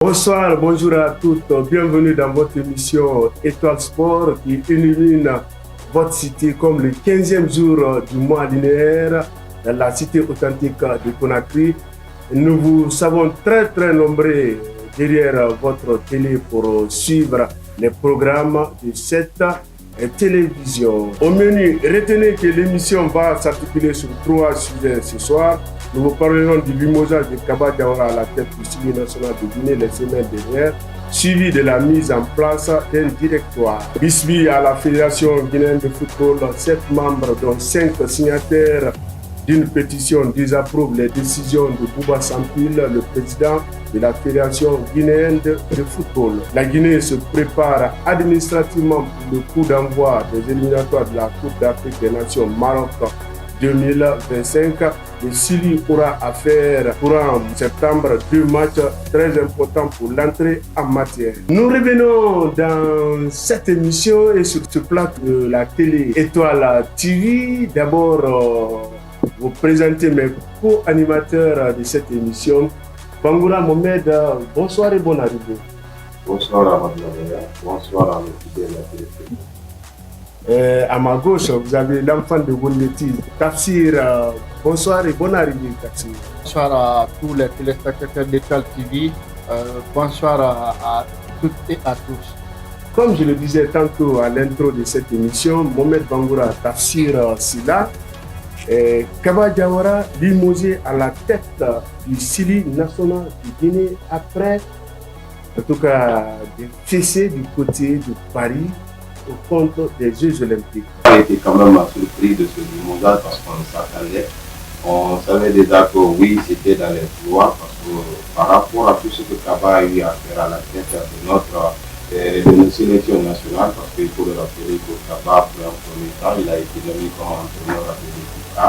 Bonsoir, bonjour à toutes. Bienvenue dans votre émission Étoile Sport qui illumine votre cité comme le 15e jour du mois linéaire dans la cité authentique de Conakry. Nous vous savons très nombreux derrière votre télé pour suivre les programmes de cette télévision. Au menu, retenez que l'émission va s'articuler sur 3 sujets ce soir. Nous vous parlerons du limogeage de Kaba Diawara à la tête du Civi national de Guinée les semaines dernières, suivi de la mise en place d'un directoire. Bisbee à la Fédération guinéenne de football, 7 membres dont 5 signataires d'une pétition désapprouvent les décisions de Bouba Sampil, le président de la Fédération guinéenne de football. La Guinée se prépare administrativement pour le coup d'envoi des éliminatoires de la Coupe d'Afrique des Nations Maroc 2025. Le Chili aura à faire courant septembre 2 matchs très importants pour l'entrée en matière. Nous revenons dans cette émission et sur ce plateau de la télé Étoile TV. D'abord, vous présenter mes co-animateurs de cette émission. Bangoura Mohamed, bonsoir et bonne arrivée. Bonsoir à Madeleine, bonsoir à nos fidèles téléspectateurs. À ma gauche, vous avez l'enfant de Woneti, Tafsir. Bonsoir et bonne arrivée, Tafsir. Bonsoir à tous les téléspectateurs d'Étoile TV. Bonsoir à toutes et à tous. Comme je le disais tantôt à l'intro de cette émission, Mohamed Bangoura, Tafsir Sila, Kaba Diawara limogé à la tête du Civi national de Guinée après, en tout cas, des fessées du côté de Paris au compte des Jeux Olympiques. On a été quand même surpris de ce limogeage parce qu'on s'attendait. On savait déjà que oui, c'était dans les couloirs parce que par rapport à tout ce que Kaba a eu à faire à la tête de nos sélections nationales, parce qu'il faut le rappeler que Kaba, pour un premier temps, il a été nommé comme entraîneur de l'équipe A.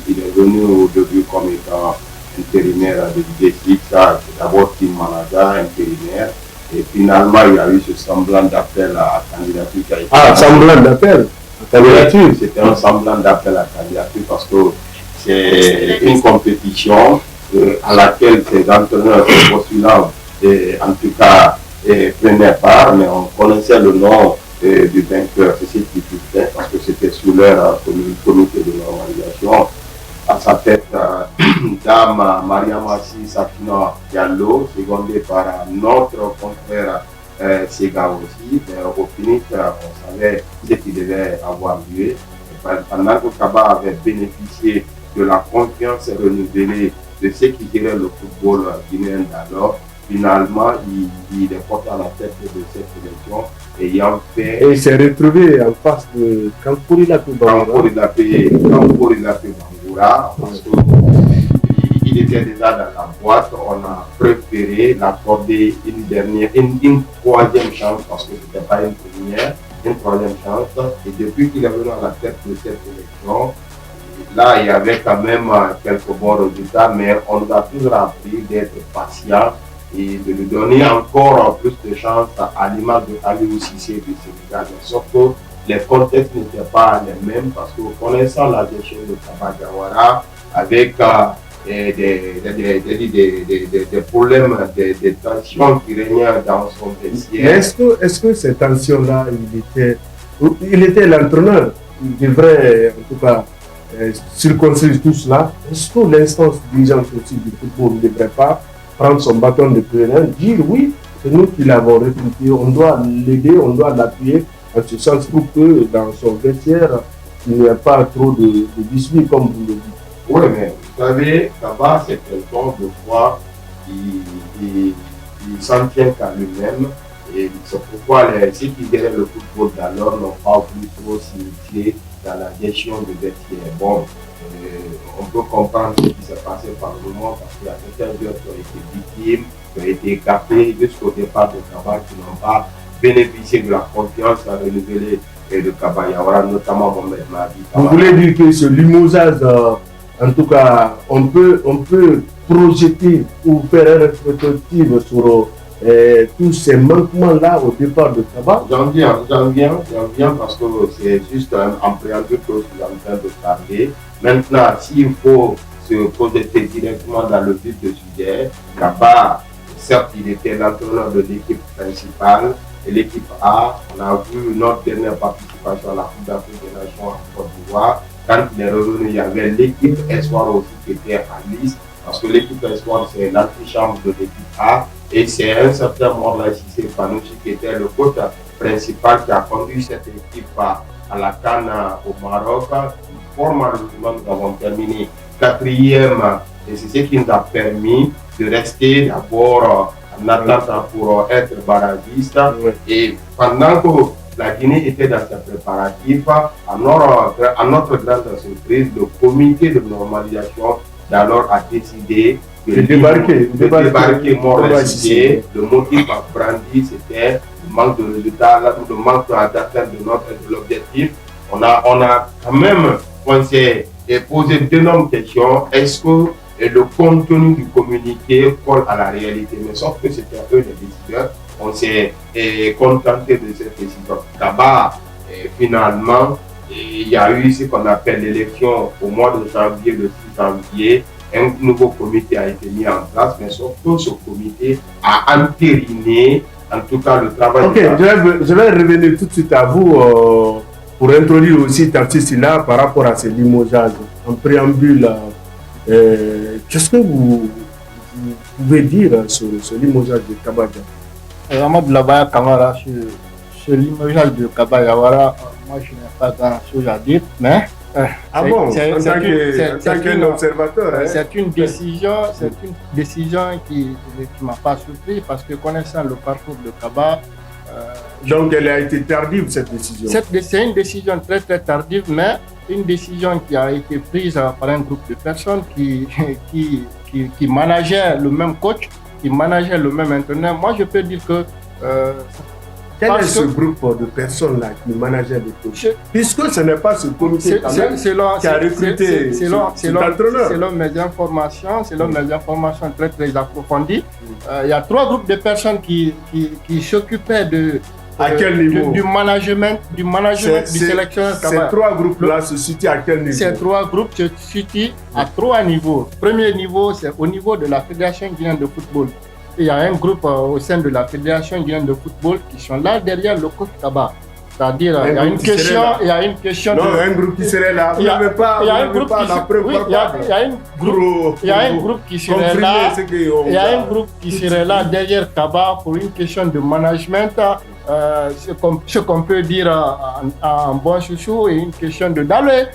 Il est venu au début comme étant intérimaire de l'IGC, d'abord team manager, intérimaire. Et finalement, il y a eu ce semblant d'appel à candidature qui a été... Ah, semblant d'appel à candidature. C'était un semblant d'appel à candidature parce que c'est une compétition à laquelle ces entraîneurs postulants, en tout cas, prenaient part, mais on connaissait le nom du vainqueur, c'est ce qui fait parce que c'était sous leur comité de normalisation. À sa tête, Dame Mariamassi Sakina Diallo, secondé par notre confrère Sega aussi. Mais au final, on savait ce qui devait avoir lieu. Pendant que Kaba avait bénéficié de la confiance renouvelée de ceux qui géraient le football guinéen d'alors, finalement, il est porté à la tête de cette sélection. Ayant fait... Et il s'est retrouvé en face de Kankouri Lapé Bangoura. Parce qu'il était déjà dans la boîte, on a préféré l'accorder une troisième chance parce que ce n'était pas une première, une troisième chance. Et depuis qu'il est venu à la tête de cette élection, là il y avait quand même quelques bons résultats, mais on nous a toujours appris d'être patient et de lui donner encore plus de chance à l'image de Aliou Cissé du Sénégal. Sauf que les contextes n'étaient pas les mêmes parce que connaissant la gestion de Kaba Diawara avec des problèmes, des tensions qui régnaient dans son vestiaire. Est-ce que ces tensions-là, il était l'entraîneur, il devrait en tout cas circonscrire tout cela. Est-ce que l'instance dirigeante aussi du football ne devrait pas prendre son bâton de pèlerin, dire oui, c'est nous qui l'avons recruté, on doit l'aider, on doit l'appuyer, en ce sens pour que dans son vestiaire, il n'y a pas trop de disputes comme vous le dites. Oui, mais vous savez, Kaba, c'est quelqu'un de foi, il s'en tient qu'à lui-même, et c'est pourquoi ceux qui géraient le football d'alors n'ont pas voulu trop s'initier dans la gestion de vestiaire. Bon, on peut comprendre ce qui s'est passé par le moment parce qu'il y a certains joueurs qui ont été victimes, qui ont été écartés jusqu'au départ de Kaba, qui n'ont pas bénéficié de la confiance à renouveler de Kaba Diawara, notamment Mohamed Mahdi. Vous voulez dire que ce limogeage, en tout cas, on peut projeter ou faire une rétrospective sur tous ces manquements-là au départ de Kaba? J'en viens parce que c'est juste un préambule que je suis en train de parler. Maintenant, s'il faut se projeter directement dans le vif du sujet, Kaba certes, il était l'entraîneur de l'équipe principale et l'équipe A. On a vu notre dernière participation à la Coupe d'Afrique des Nations en Côte d'Ivoire. Quand il est revenu, il y avait l'équipe Espoir aussi qui était en liste, parce que l'équipe Espoir, c'est l'antichambre de l'équipe A. Et c'est un certain Morlaye Cissé Panouchi qui était le coach principal qui a conduit cette équipe à la CAN au Maroc. Fort malheureusement, nous avons terminé 4e et c'est ce qui nous a permis de rester d'abord en attente pour être barragiste. Et pendant que la Guinée était dans ses préparatifs, à notre grande surprise, le comité de normalisation d'alors a décidé de débarquer Morlaye Cissé. Le motif brandi, c'était le manque de résultats, le manque d'atteinte de l'objectif. On a quand même, on s'est posé d'énormes questions. Est-ce que le contenu du communiqué colle à la réalité? Mais sauf que c'était eux les décideurs. On s'est contenté de cette décision. D'abord, finalement, il y a eu ce qu'on appelle l'élection au mois de janvier, le 6 janvier. Un nouveau comité a été mis en place, mais sauf que ce comité a entériné, en tout cas, le travail. Ok, je vais revenir tout de suite à vous pour introduire aussi Tafsir Sylla par rapport à ces limogeages. En préambule, qu'est-ce que vous pouvez dire sur ce limogeage de Kaba Diawara? Amadou Labaya Kamara, sur limogeage de Kaba Diawara, moi je n'ai pas grand-chose à dire, mais en tant qu'observateur, c'est une décision qui ne m'a pas surpris parce que connaissant le parcours de Kaba. Donc elle a été tardive cette décision. C'est une décision très très tardive, mais une décision qui a été prise par un groupe de personnes qui manageaient le même coach, qui manageaient le même entraîneur. Moi je peux dire que quel est ce groupe de personnes-là qui manageait le coach? Puisque ce n'est pas ce comité qui a recruté cet entraîneur. Selon mes informations très très approfondies, il y a 3 groupes de personnes qui s'occupaient à quel niveau? du management du sélectionneur Kaba. Ces 3 groupes-là se situent à quel niveau? Ces 3 groupes se situent à 3 niveaux. Premier niveau, c'est au niveau de la Fédération guinéenne de football. Il y a un groupe au sein de la Fédération guinéenne de football qui sont là derrière le coach Kaba. C'est-à-dire, il y a une question. Non, un groupe qui serait là. Vous n'avez pas la preuve. Il y a un groupe qui serait là. Il y a un groupe qui serait là derrière Kaba pour une question de management. Ce qu'on peut dire en bon chouchou et une question de d'aller.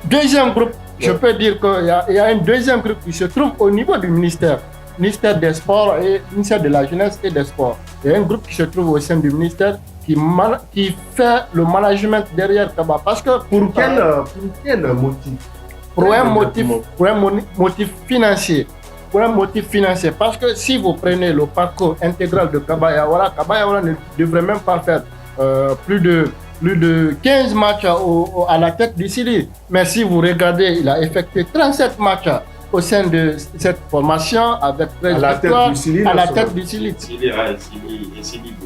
Deuxième groupe, je peux dire qu'il y a un deuxième groupe qui se trouve au niveau du ministère des Sports et ministère de la Jeunesse et des Sports. Il y a un groupe qui se trouve au sein du ministère qui fait le management derrière Kaba. Parce que pour quel motif? Pour un motif financier. Pour un motif financier. Parce que si vous prenez le parcours intégral de Kaba Diawara ne devrait même pas faire plus de 15 matchs à la tête du Syli. Mais si vous regardez, il a effectué 37 matchs au sein de cette formation avec 13 victoires à la tête du Syli.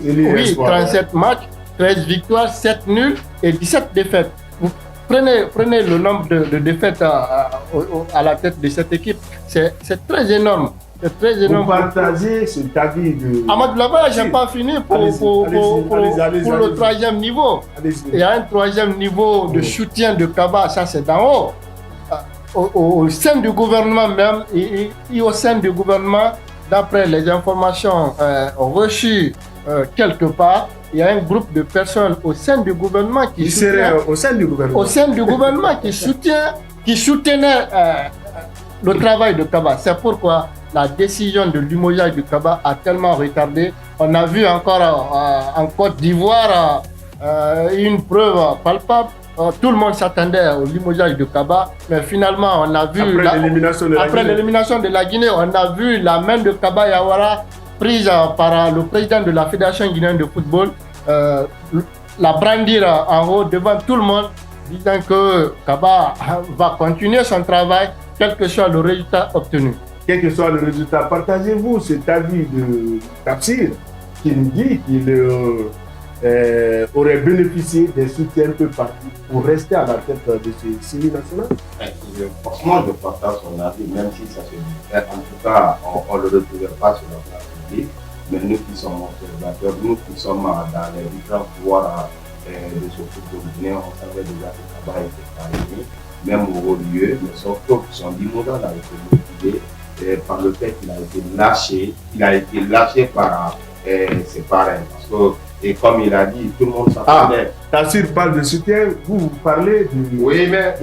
Oui, 37 matchs, 13 victoires, 7 nuls et 17 défaites. Vous prenez le nombre de défaites à la tête de cette équipe, c'est très énorme. C'est très énorme. Vous partagez cet avis de... Amadou Labaya, je n'ai pas fini pour le 3e niveau. Il y a un 3e niveau de soutien de Kaba, ça c'est d'en haut. Au sein du gouvernement même, et au sein du gouvernement, d'après les informations reçues quelque part, il y a un groupe de personnes au sein du gouvernement qui soutenait le travail de Kaba. C'est pourquoi la décision de limogeage du Kaba a tellement retardé. On a vu encore en Côte d'Ivoire une preuve palpable. Tout le monde s'attendait au limogeage de Kaba, mais finalement, on a vu après l'élimination de la Guinée, on a vu la main de Kaba Diawara prise par le président de la Fédération guinéenne de football, la brandir en haut devant tout le monde, disant que Kaba va continuer son travail, quel que soit le résultat obtenu. Quel que soit le résultat, partagez-vous cet avis de Tafsir qui nous dit aurait bénéficié des soutiens un peu partout pour rester à la tête de ce série national? Franchement, je partage son avis, même si ça se dit. En tout cas, on ne le retrouvait pas sur la place publique. Mais nous qui sommes observateurs, nous qui sommes dans les différents pouvoirs de ce football guinéen, on savait déjà que le travail était arrivé, même au haut lieu, mais sauf que son limousine a été motivé par le fait qu'il a été lâché. Il a été lâché par ses parrains. Parce que, et comme il a dit, tout le monde s'attendait. Tassir parle de soutien, vous parlez du. Oui, mais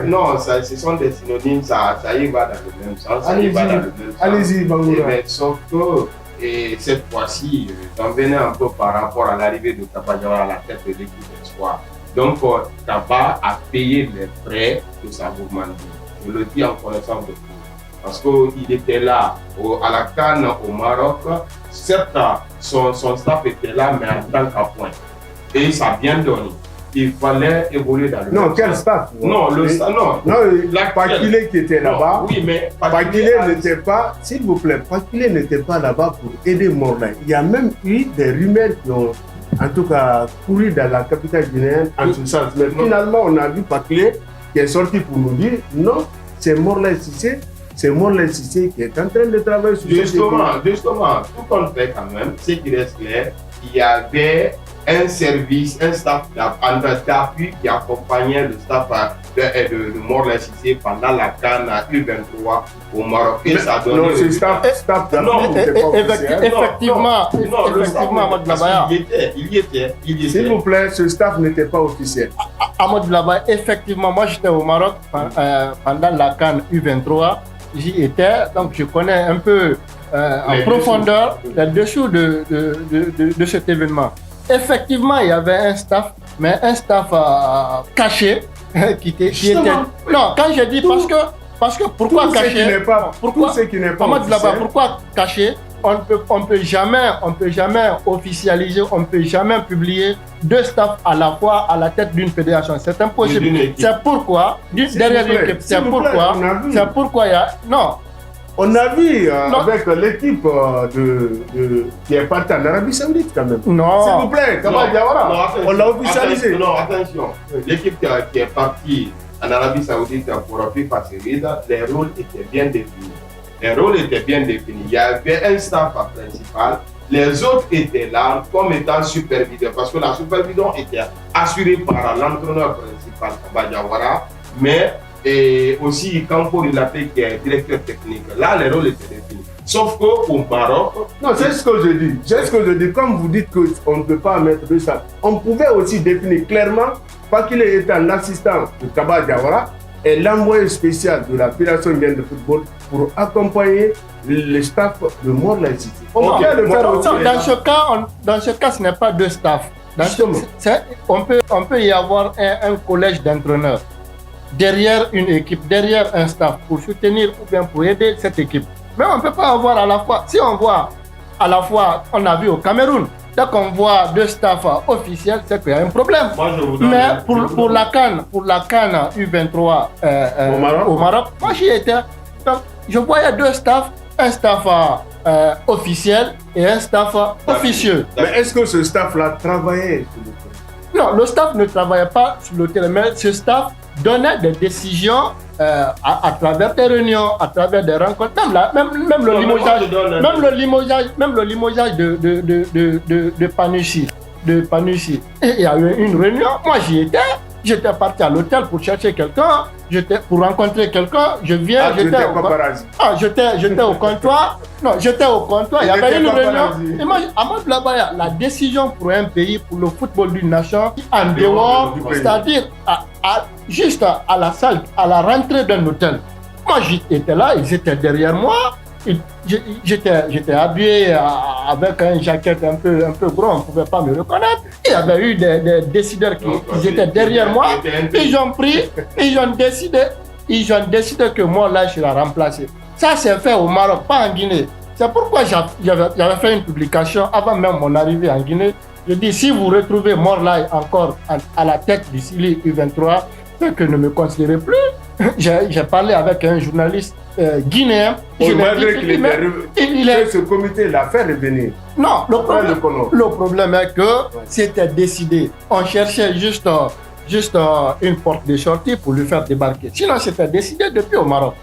non, ce sont des synonymes, ça y va dans le même sens. Allez-y, Bangoura. Mais sauf que, et cette fois-ci, j'en venais un peu par rapport à l'arrivée de Kaba Diawara à la tête de l'équipe d'espoir. Donc, Kaba a payé les frais de sa gourmandise. Je le dis en connaissance de cause. Parce qu'il était là à la CAN au Maroc. Certes, son staff était là, mais en tant qu'appoint. Et ça a bien donné. Il fallait évoluer dans le Non, quel staff? Non, le staff, non. Non, Pakile qui était là-bas. Oui, mais Pakile n'était pas, s'il vous plaît, Pakile n'était pas là-bas pour aider Morlaï. Il y a même eu des rumeurs qui ont, en tout cas, couru dans la capitale guinéenne en ce sens. Mais finalement, on a vu Pakile qui est sorti pour nous dire non, c'est Morlaï Cissé. C'est Morlaï Cissé qui est en train de travailler sur Justement, tout compte fait quand même, ce qui reste clair, il y avait un service, un staff d'appui qui accompagnait le staff de Morlaï Cissé pendant la CAN U23 au Maroc. Et ça donnait. Non, ce staff d'appui n'était pas officiel. Effectivement, il y était. S'il vous plaît, ce staff n'était pas officiel. Ahmad Blaba, effectivement, moi j'étais au Maroc pendant la CAN U23. J'y étais, donc je connais un peu en profondeur les dessous de cet événement. Effectivement, il y avait un staff, mais un staff caché qui était. Non, quand je dis parce que pourquoi caché? Pourquoi ce qui n'est pas officiel? Pourquoi caché? On peut jamais officialiser, on ne peut jamais publier deux staffs à la fois à la tête d'une fédération. C'est impossible. C'est pourquoi, derrière l'équipe, c'est pourquoi il y a. Non. On a vu avec l'équipe qui est partie en Arabie Saoudite quand même. Non. S'il vous plaît, Kaba Diawara, on l'a officialisé. Non, attention. L'équipe qui est partie en Arabie Saoudite pour FIFA Series, les rôles étaient bien définis. Il y avait un staff principal. Les autres étaient là comme étant superviseurs parce que la supervision était assurée par l'entraîneur principal, Kaba Diawara, mais aussi Campo Rilaté qui est directeur technique. Là, les rôles étaient définis. Sauf qu'au Maroc. Non, c'est ce que je dis. Comme vous dites qu'on ne peut pas mettre de ça, on pouvait aussi définir clairement, pas qu'il était un assistant de Kaba Diawara et l'envoyé spécial de la Fédération guinéenne de football pour accompagner le staff de Morlaï Cissé. Dans ce cas, ce n'est pas deux staffs. On peut y avoir un collège d'entraîneurs derrière une équipe, derrière un staff pour soutenir ou bien pour aider cette équipe. Mais on ne peut pas avoir à la fois. Si on voit à la fois, on a vu au Cameroun, dès qu'on voit deux staffs officiels, c'est qu'il y a un problème. Mais pour la CAN U23 au Maroc, moi j'y étais. Donc, je voyais deux staffs, un staff officiel et un staff officieux. Mais est-ce que ce staff-là travaillait sur le terrain? Non, le staff ne travaillait pas sur le terrain, mais ce staff donnait des décisions à travers des réunions, à travers des rencontres, même le limogeage de Panussi. Et il y a eu une réunion, moi j'y étais. J'étais parti à l'hôtel pour chercher quelqu'un, pour rencontrer quelqu'un, j'étais au comptoir. Non, j'étais au comptoir, il y avait une réunion. Et moi, Ahmad Blabaya, la décision pour un pays, pour le football d'une nation, en dehors, c'est-à-dire juste à la salle, à la rentrée d'un hôtel. Moi, j'étais là, ils étaient derrière moi. J'étais habillé avec un jaquette un peu gros, on ne pouvait pas me reconnaître. Il y avait eu des décideurs qui étaient derrière moi. Ils ont décidé que moi là je serais remplacé. Ça s'est fait au Maroc, pas en Guinée. C'est pourquoi j'avais fait une publication avant même mon arrivée en Guinée. Je dis si vous retrouvez Morlaï encore à la tête du CILI U23, c'est que ne me considérez plus. J'ai parlé avec un journaliste guinéen. Malgré qu'il est ce comité l'a fait revenir. Non, le problème est que c'était décidé. On cherchait juste une porte de sortie pour lui faire débarquer. Sinon, c'était décidé depuis au Maroc.